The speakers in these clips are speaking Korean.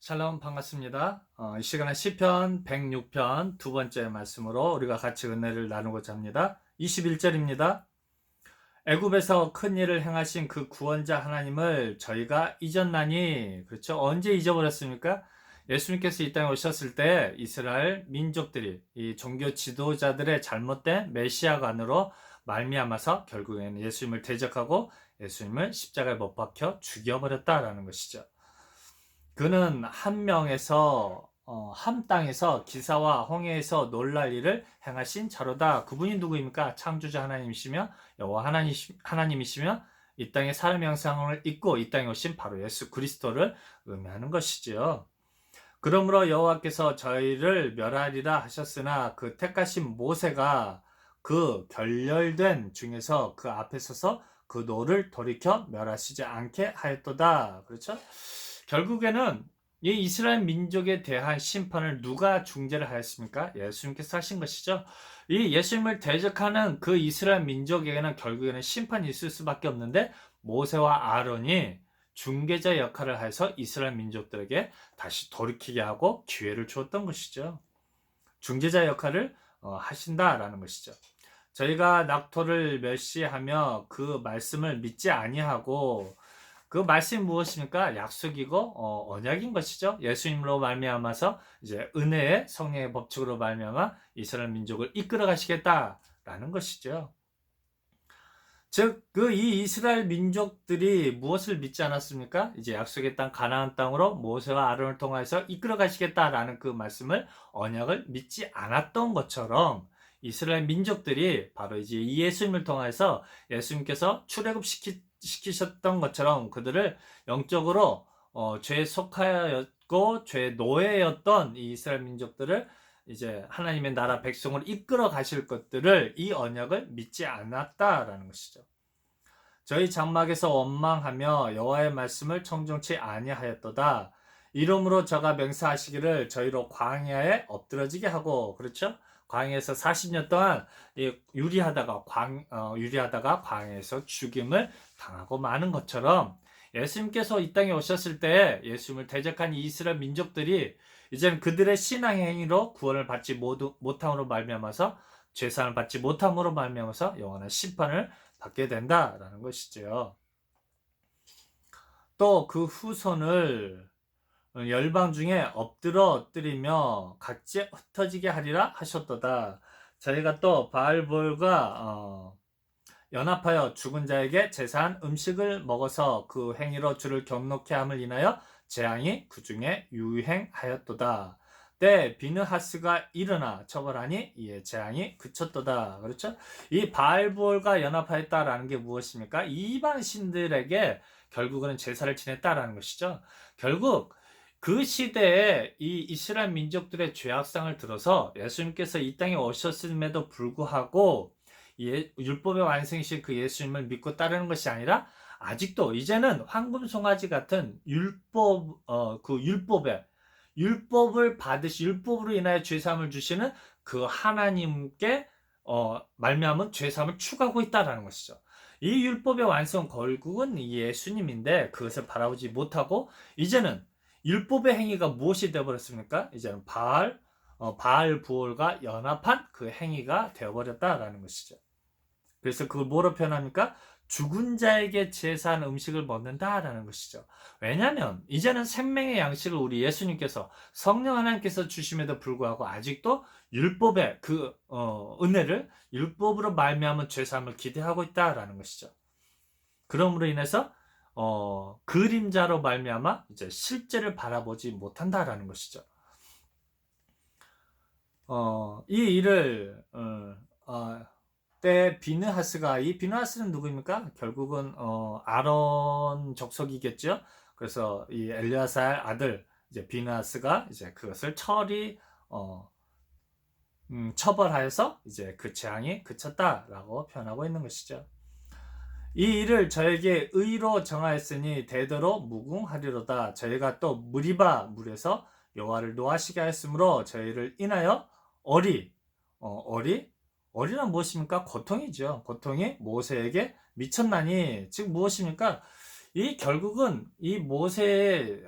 샬롬 반갑습니다. 이 시간에 시편 106편 두 번째 말씀으로 우리가 같이 은혜를 나누고자 합니다. 21절입니다. 애굽에서 큰 일을 행하신 그 구원자 하나님을 저희가 잊었나니. 그렇죠? 언제 잊어버렸습니까? 예수님께서 이 땅에 오셨을 때 이스라엘 민족들이 이 종교 지도자들의 잘못된 메시아관으로 말미암아서 결국에는 예수님을 대적하고 예수님을 십자가에 못 박혀 죽여버렸다라는 것이죠. 그는 한 명에서 한 땅에서 기사와 홍해에서 놀랄 일을 행하신 자로다. 그분이 누구입니까? 창조자 하나님이시며 여호와 하나님이시며 이 땅의 사람 형상을 입고 이 땅에 오신 바로 예수 그리스도를 의미하는 것이지요. 그러므로 여호와께서 저희를 멸하리라 하셨으나 그 택하신 모세가 그 결렬된 중에서 그 앞에 서서 그 노를 돌이켜 멸하시지 않게 하였도다. 그렇죠? 결국에는 이 이스라엘 민족에 대한 심판을 누가 중재를 하였습니까? 예수님께서 하신 것이죠. 이 예수님을 대적하는 그 이스라엘 민족에게는 결국에는 심판이 있을 수밖에 없는데 모세와 아론이 중개자 역할을 해서 이스라엘 민족들에게 다시 돌이키게 하고 기회를 주었던 것이죠. 중재자 역할을 하신다라는 것이죠. 저희가 낙토를 멸시하며 그 말씀을 믿지 아니하고 그 말씀이 무엇입니까? 약속이고 언약인 것이죠. 예수님으로 말미암아서 이제 은혜의 성령의 법칙으로 말미암아 이스라엘 민족을 이끌어 가시겠다라는 것이죠. 즉, 이 이스라엘 민족들이 무엇을 믿지 않았습니까? 이제 약속의 땅 가나안 땅으로 모세와 아론을 통해서 이끌어 가시겠다라는 그 말씀을 언약을 믿지 않았던 것처럼 이스라엘 민족들이 바로 이제 이 예수님을 통해서 예수님께서 시키셨던 것처럼 그들을 영적으로 죄에 속하였고 죄의 노예였던 이 이스라엘 민족들을 이제 하나님의 나라 백성을 이끌어 가실 것들을 이 언약을 믿지 않았다라는 것이죠. 저희 장막에서 원망하며 여호와의 말씀을 청종치 아니하였도다. 이러므로 저가 맹세하시기를 저희로 광야에 엎드러지게 하고, 그렇죠? 광야에서 40년 동안 유리하다가 광야에서 죽임을 당하고 마는 것처럼 예수님께서 이 땅에 오셨을 때 예수님을 대적한 이스라엘 민족들이 이제는 그들의 신앙의 행위로 구원을 받지 못함으로 말미암아서 죄사함을 받지 못함으로 말미암아서 영원한 심판을 받게 된다라는 것이죠. 또 그 후손을 열방 중에 엎드러뜨리며 각지 흩어지게 하리라 하셨도다. 저희가 또 바알볼과 연합하여 죽은 자에게 제사한 음식을 먹어서 그 행위로 주를 경록케 함을 인하여 재앙이 그 중에 유행하였도다. 때 비느하스가 일어나 처벌하니 이에 재앙이 그쳤도다. 그렇죠? 이 바알볼과 연합하였다라는 게 무엇입니까? 이방 신들에게 결국은 제사를 지냈다라는 것이죠. 결국 그 시대에 이 이스라엘 민족들의 죄악상을 들어서 예수님께서 이 땅에 오셨음에도 불구하고 율법의 완성이신 그 예수님을 믿고 따르는 것이 아니라 아직도 이제는 황금 송아지 같은 율법을 받으시 율법으로 인하여 죄사함을 주시는 그 하나님께 말미암은 죄사함을 추구하고 있다라는 것이죠. 이 율법의 완성 결국은 예수님인데 그것을 바라보지 못하고 이제는 율법의 행위가 무엇이 되어버렸습니까? 이제는 바알 부올과 연합한 그 행위가 되어버렸다라는 것이죠. 그래서 그걸 뭐로 표현합니까? 죽은 자에게 제사한 음식을 먹는다라는 것이죠. 왜냐하면 이제는 생명의 양식을 우리 예수님께서 성령 하나님께서 주심에도 불구하고 아직도 율법의 그 은혜를 율법으로 말미암은 죄사함을 기대하고 있다라는 것이죠. 그러므로 인해서 그림자로 말미암아 이제 실제를 바라보지 못한다라는 것이죠. 이 일을 때 비느하스가 이 비느하스는 누구입니까? 결국은 아론 족속이겠죠. 그래서 이 엘리아살 아들 이제 비느하스가 이제 그것을 처벌하여서 이제 그 재앙이 그쳤다라고 표현하고 있는 것이죠. 이 일을 저에게 의로 정하였으니 대대로 무궁하리로다. 저희가 또 무리바 물에서 여호와를 노하시게 하였으므로 저희를 인하여 어리란 무엇입니까? 고통이죠. 고통이 모세에게 미쳤나니 즉 무엇입니까? 이 결국은 이 모세의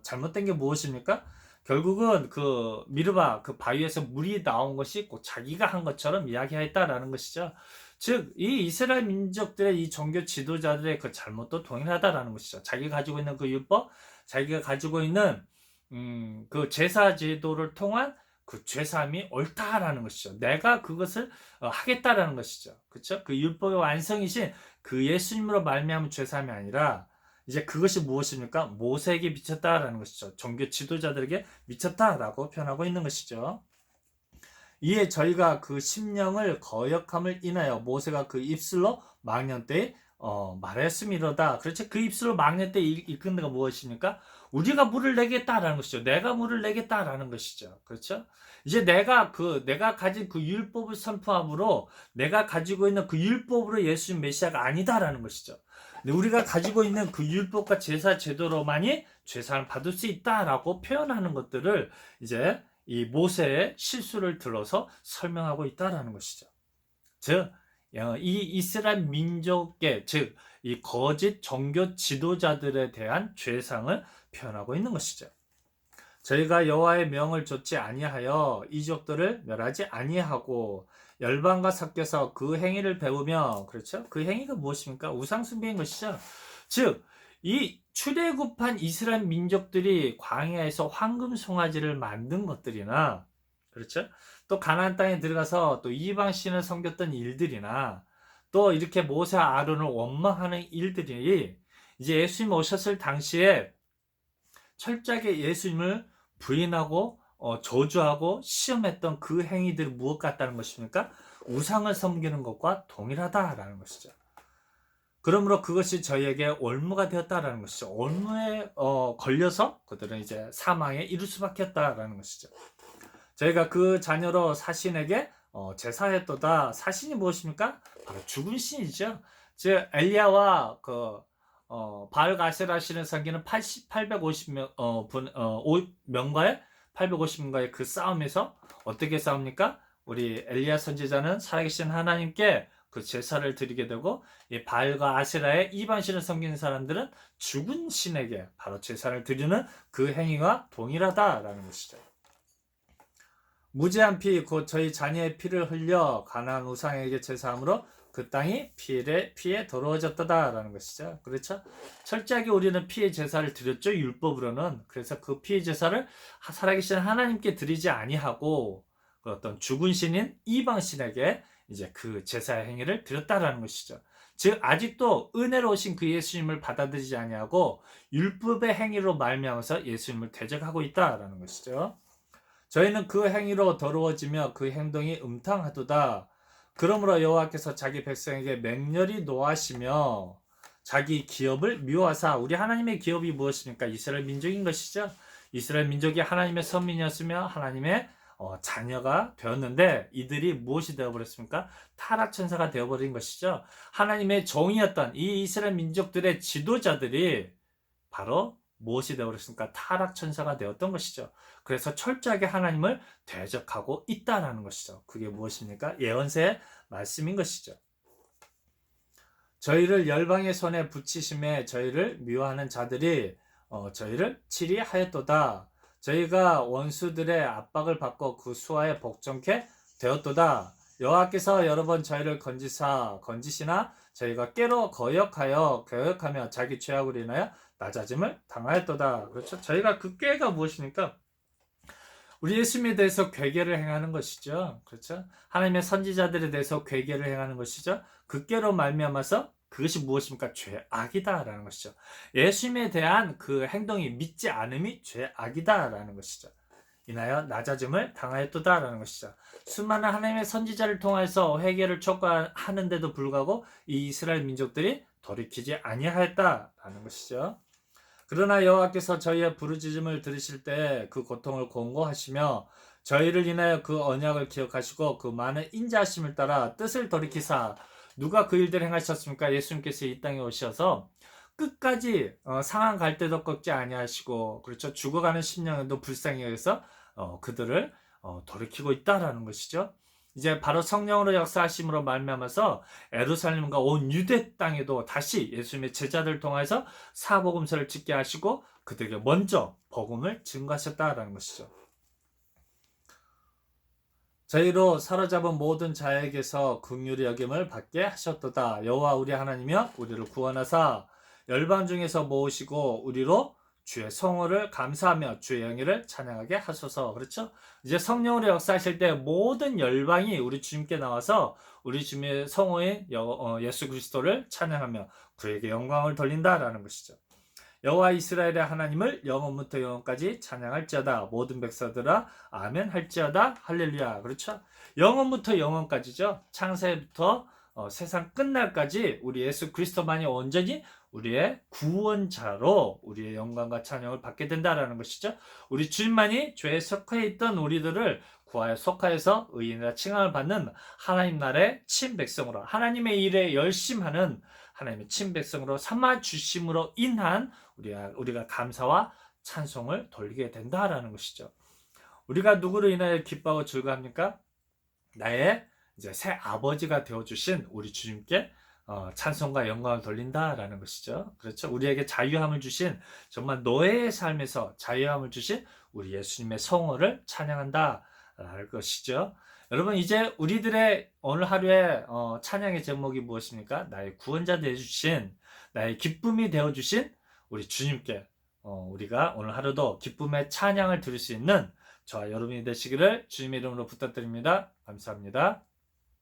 잘못된 게 무엇입니까? 결국은 그 미르바 그 바위에서 물이 나온 것이 꼭 자기가 한 것처럼 이야기했다라는 것이죠. 즉, 이 이스라엘 민족들의 이 종교 지도자들의 그 잘못도 동일하다라는 것이죠. 자기가 가지고 있는 그 율법, 자기가 가지고 있는 그 제사 제도를 통한 그 죄사함이 옳다라는 것이죠. 내가 그것을 하겠다라는 것이죠. 그렇죠? 그 율법의 완성이신 그 예수님으로 말미암은 죄사함이 아니라 이제 그것이 무엇입니까? 모세에게 미쳤다라는 것이죠. 종교 지도자들에게 미쳤다라고 표현하고 있는 것이죠. 이에 저희가 그 심령을 거역함을 인하여 모세가 그 입술로 망년 때에 말하였음이로다. 그렇죠? 그 입술로 망년 때에 이끈 데가 무엇입니까? 우리가 물을 내겠다라는 것이죠. 내가 물을 내겠다라는 것이죠. 그렇죠? 이제 내가 가진 그 율법을 선포함으로 내가 가지고 있는 그 율법으로 예수님 메시아가 아니다라는 것이죠. 우리가 가지고 있는 그 율법과 제사 제도로만이 죄사를 받을 수 있다라고 표현하는 것들을 이제 이 모세의 실수를 들어서 설명하고 있다라는 것이죠. 즉, 이 이스라엘 민족의 즉 이 거짓 종교 지도자들에 대한 죄상을 표현하고 있는 것이죠. 저희가 여호와의 명을 좇지 아니하여 이족들을 멸하지 아니하고 열방과 섞여서 그 행위를 배우며, 그렇죠? 그 행위가 무엇입니까? 우상 숭배인 것이죠. 즉, 이 출애굽한 이스라엘 민족들이 광야에서 황금 송아지를 만든 것들이나, 그렇죠? 또 가나안 땅에 들어가서 또 이방 신을 섬겼던 일들이나, 또 이렇게 모세와 아론을 원망하는 일들이 이제 예수님 오셨을 당시에 철저하게 예수님을 부인하고 저주하고 시험했던 그 행위들이 무엇 같다는 것입니까? 우상을 섬기는 것과 동일하다라는 것이죠. 그러므로 그것이 저희에게 올무가 되었다라는 것이죠. 올무에 걸려서 그들은 이제 사망에 이를 수밖에 없다라는 것이죠. 저희가 그 자녀로 사신에게 제사했도다. 사신이 무엇입니까? 바로 죽은 신이죠. 즉 엘리야와 그 바알 가세라 신을 섬기는 850명 명과의 850명과의 그 싸움에서 어떻게 싸웁니까? 우리 엘리야 선지자는 살아계신 하나님께 그 제사를 드리게 되고, 이 바알과 아세라의 이방 신을 섬기는 사람들은 죽은 신에게 바로 제사를 드리는 그 행위가 동일하다라는 것이죠. 무죄한 피, 곧 저희 자녀의 피를 흘려 가나안 우상에게 제사함으로 그 땅이 피에 더러워졌다라는 것이죠. 그렇죠? 철저하게 우리는 피의 제사를 드렸죠. 율법으로는. 그래서 그 피의 제사를 살아계신 하나님께 드리지 아니하고 그 어떤 죽은 신인 이방 신에게 이제 그 제사의 행위를 드렸다라는 것이죠. 즉 아직도 은혜로 오신 그 예수님을 받아들이지 아니하고 율법의 행위로 말미암아서 예수님을 대적하고 있다라는 것이죠. 저희는 그 행위로 더러워지며 그 행동이 음탕하도다. 그러므로 여호와께서 자기 백성에게 맹렬히 노하시며 자기 기업을 미워하사, 우리 하나님의 기업이 무엇입니까? 이스라엘 민족인 것이죠. 이스라엘 민족이 하나님의 선민이었으며 하나님의 자녀가 되었는데 이들이 무엇이 되어버렸습니까? 타락천사가 되어버린 것이죠. 하나님의 종이었던 이 이스라엘 민족들의 지도자들이 바로 무엇이 되어버렸습니까? 타락천사가 되었던 것이죠. 그래서 철저하게 하나님을 대적하고 있다는 것이죠. 그게 무엇입니까? 예언서의 말씀인 것이죠. 저희를 열방의 손에 붙이심에 저희를 미워하는 자들이 저희를 치리하였도다. 저희가 원수들의 압박을 받고 그 수하에 복종케 되었도다. 여호와께서 여러 번 저희를 건지시나 저희가 깨로 거역하며 자기 죄악으로 인하여 낮아짐을 당하였도다. 그렇죠? 저희가 그 꾀가 무엇입니까? 우리 예수님에 대해서 괴계를 행하는 것이죠. 그렇죠? 하나님의 선지자들에 대해서 괴계를 행하는 것이죠. 그 꾀로 말미암아서 그것이 무엇입니까? 죄악이다라는 것이죠. 예수님에 대한 그 행동이 믿지 않음이 죄악이다라는 것이죠. 인하여 낮아짐을 당하였도다라는 것이죠. 수많은 하나님의 선지자를 통해서 회개를 촉구하는데도 불구하고 이 이스라엘 민족들이 돌이키지 아니하였다라는 것이죠. 그러나 여호와께서 저희의 부르짖음을 들으실 때 그 고통을 공고하시며 저희를 인하여 그 언약을 기억하시고 그 많은 인자하심을 따라 뜻을 돌이키사, 누가 그 일들을 행하셨습니까? 예수님께서 이 땅에 오셔서 끝까지 상한 갈 때도 꺾지 아니하시고, 그렇죠? 죽어가는 심령에도 불쌍히 여겨서 그들을 돌이키고 있다라는 것이죠. 이제 바로 성령으로 역사하심으로 말미암아서 예루살렘과 온 유대 땅에도 다시 예수님의 제자들을 통해서 사복음서를 짓게 하시고 그들에게 먼저 복음을 증거하셨다라는 것이죠. 저희로 사로잡은 모든 자에게서 긍휼히 여김을 받게 하셨도다. 여호와 우리 하나님이여 우리를 구원하사 열방 중에서 모으시고 우리로 주의 성호를 감사하며 주의 영예를 찬양하게 하소서. 그렇죠? 이제 성령으로 역사하실 때 모든 열방이 우리 주님께 나와서 우리 주님의 성호인 예수 그리스도를 찬양하며 그에게 영광을 돌린다라는 것이죠. 여호와 이스라엘의 하나님을 영원부터 영원까지 찬양할지어다. 모든 백성들아 아멘 할지어다. 할렐루야. 그렇죠? 영원부터 영원까지죠. 창세부터 세상 끝날까지 우리 예수 그리스도만이 온전히 우리의 구원자로 우리의 영광과 찬양을 받게 된다라는 것이죠. 우리 주님만이 죄에 속해 있던 우리들을 구하여 속하여서 의인이라 칭함을 받는 하나님 나라의 친백성으로 하나님의 일에 열심하는 하나님의 친백성으로 삼아 주심으로 인한 우리가 감사와 찬송을 돌리게 된다라는 것이죠. 우리가 누구로 인하여 기뻐하고 즐거워합니까? 나의 이제 새 아버지가 되어 주신 우리 주님께 찬송과 영광을 돌린다라는 것이죠. 그렇죠? 우리에게 자유함을 주신 정말 노예의 삶에서 자유함을 주신 우리 예수님의 성호를 찬양한다라는 것이죠. 여러분 이제 우리들의 오늘 하루의 찬양의 제목이 무엇입니까? 나의 구원자 되어주신 나의 기쁨이 되어주신 우리 주님께 우리가 오늘 하루도 기쁨의 찬양을 드릴 수 있는 저와 여러분이 되시기를 주님의 이름으로 부탁드립니다. 감사합니다.